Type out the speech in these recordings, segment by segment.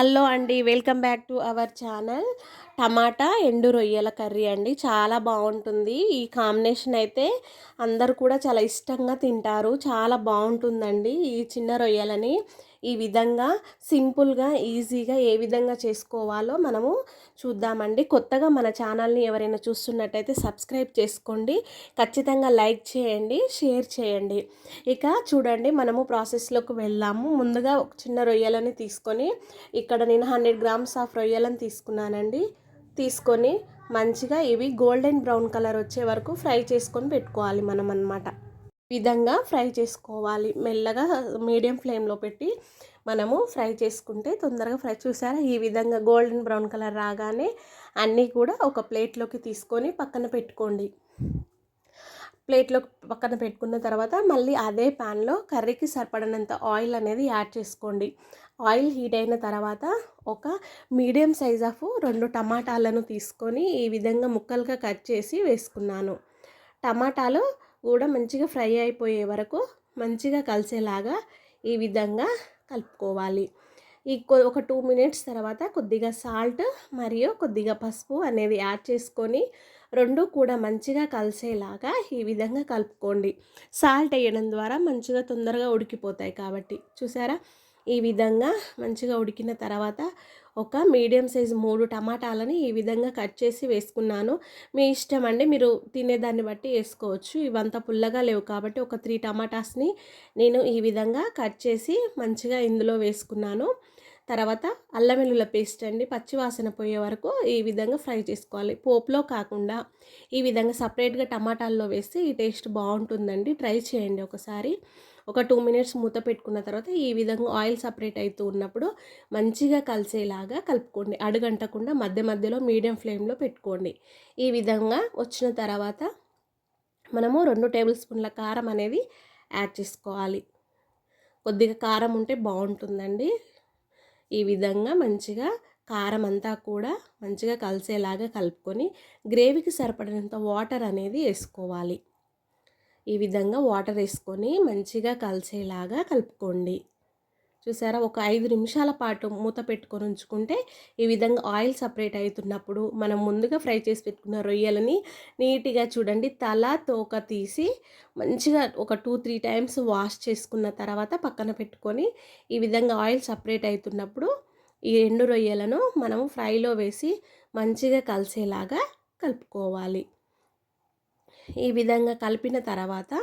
Hello అండి, welcome back to our channel. టమాటా ఎండు రొయ్యల కర్రీ అండి. చాలా బాగుంటుంది. ఈ కాంబినేషన్ అయితే అందరు కూడా చాలా ఇష్టంగా తింటారు. చాలా బాగుంటుందండి. ఈ చిన్న రొయ్యలని ఈ విధంగా సింపుల్గా ఈజీగా ఏ విధంగా చేసుకోవాలో మనము చూద్దామండి. కొత్తగా మన ఛానల్ని ఎవరైనా చూస్తున్నట్టయితే సబ్స్క్రైబ్ చేసుకోండి, ఖచ్చితంగా లైక్ చేయండి, షేర్ చేయండి. ఇక చూడండి, మనము ప్రాసెస్లోకి వెళ్దాము. ముందుగా ఒక చిన్న రొయ్యలని తీసుకొని, ఇక్కడ నేను 100 గ్రామ్స్ ఆఫ్ రొయ్యలను తీసుకున్నానండి. తీసుకొని మంచిగా ఇవి గోల్డెన్ బ్రౌన్ కలర్ వచ్చే వరకు ఫ్రై చేసుకొని పెట్టుకోవాలి మనం అన్నమాట. విధంగా ఫ్రై చేసుకోవాలి. మెల్లగా మీడియం ఫ్లేమ్లో పెట్టి మనము ఫ్రై చేసుకుంటే తొందరగా ఫ్రై. చూసారా, ఈ విధంగా గోల్డెన్ బ్రౌన్ కలర్ రాగానే అన్నీ కూడా ఒక ప్లేట్లోకి తీసుకొని పక్కన పెట్టుకోండి. ప్లేట్లో పక్కన పెట్టుకున్న తర్వాత మళ్ళీ అదే ప్యాన్లో కర్రీకి సరిపడినంత ఆయిల్ అనేది యాడ్ చేసుకోండి. ఆయిల్ హీట్ అయిన తర్వాత ఒక మీడియం సైజ్ ఆఫ్ 2 టమాటాలను తీసుకొని ఈ విధంగా ముక్కలుగా కట్ చేసి వేసుకున్నాను. టమాటాలు కూడా మంచిగా ఫ్రై అయిపోయే వరకు మంచిగా కలిసేలాగా ఈ విధంగా కలుపుకోవాలి. ఒక 2 మినిట్స్ తర్వాత కొద్దిగా సాల్ట్ మరియు కొద్దిగా పసుపు అనేది యాడ్ చేసుకొని రెండు కూడా మంచిగా కలిసేలాగా ఈ విధంగా కలుపుకోండి. సాల్ట్ వేయడం ద్వారా మంచిగా తొందరగా ఉడికిపోతాయి కాబట్టి. చూసారా, ఈ విధంగా మంచిగా ఉడికిన తర్వాత ఒక మీడియం సైజు 3 టమాటాలని ఈ విధంగా కట్ చేసి వేసుకున్నాను. మీ ఇష్టం అండి, మీరు తినేదాన్ని బట్టి వేసుకోవచ్చు. ఇవంతా పుల్లగా లేవు కాబట్టి ఒక 3 టమాటాస్ని నేను ఈ విధంగా కట్ చేసి మంచిగా ఇందులో వేసుకున్నాను. తర్వాత అల్లం వెల్లుల్లి పేస్ట్ అండి, పచ్చివాసన పోయే వరకు ఈ విధంగా ఫ్రై చేసుకోవాలి. పోపులో కాకుండా ఈ విధంగా సపరేట్గా టమాటాల్లో వేస్తే ఈ టేస్ట్ బాగుంటుందండి. ట్రై చేయండి ఒకసారి. ఒక 2 మినిట్స్ మూత పెట్టుకున్న తర్వాత ఈ విధంగా ఆయిల్ సపరేట్ అవుతూ ఉన్నప్పుడు మంచిగా కలిసేలాగా కలుపుకోండి. అడుగంటకుండా మధ్య మధ్యలో మీడియం ఫ్లేమ్లో పెట్టుకోండి. ఈ విధంగా వచ్చిన తర్వాత మనము 2 టేబుల్ స్పూన్ల కారం అనేది యాడ్ చేసుకోవాలి. కొద్దిగా కారం ఉంటే బాగుంటుందండి. ఈ విధంగా మంచిగా కారం అంతా కూడా మంచిగా కలిసేలాగా కలుపుకొని గ్రేవీకి సరిపడినంత వాటర్ అనేది వేసుకోవాలి. ఈ విధంగా వాటర్ వేసుకొని మంచిగా కలిసేలాగా కలుపుకోండి. చూసారా, ఒక 5 నిమిషాల పాటు మూత పెట్టుకొని ఉంచుకుంటే ఈ విధంగా ఆయిల్ సపరేట్ అవుతున్నప్పుడు మనం ముందుగా ఫ్రై చేసి పెట్టుకున్న రొయ్యలని నీట్గా చూడండి తల తోక తీసి మంచిగా ఒక 2-3 టైమ్స్ వాష్ చేసుకున్న తర్వాత పక్కన పెట్టుకొని ఈ విధంగా ఆయిల్ సపరేట్ అవుతున్నప్పుడు ఈ ఎండు రొయ్యలను మనము ఫ్రైలో వేసి మంచిగా కలిసేలాగా కలుపుకోవాలి. ఈ విధంగా కలిపిన తర్వాత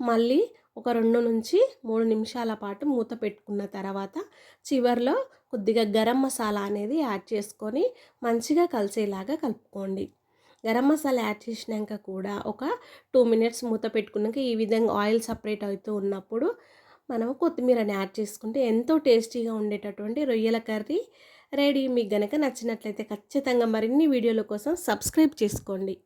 మళ్ళీ ఒక 2-3 నిమిషాల పాటు మూత పెట్టుకున్న తర్వాత చివర్లో కొద్దిగా గరం మసాలా అనేది యాడ్ చేసుకొని మంచిగా కలిసేలాగా కలుపుకోండి. గరం మసాలా యాడ్ చేసినాక కూడా ఒక 2 మినిట్స్ మూత పెట్టుకున్నాక ఈ విధంగా ఆయిల్ సపరేట్ అవుతూ ఉన్నప్పుడు మనం కొత్తిమీరని యాడ్ చేసుకుంటే ఎంతో టేస్టీగా ఉండేటటువంటి రొయ్యల కర్రీ రెడీ. మీకు గనక నచ్చినట్లయితే ఖచ్చితంగా మరిన్ని వీడియోల కోసం సబ్స్క్రైబ్ చేసుకోండి.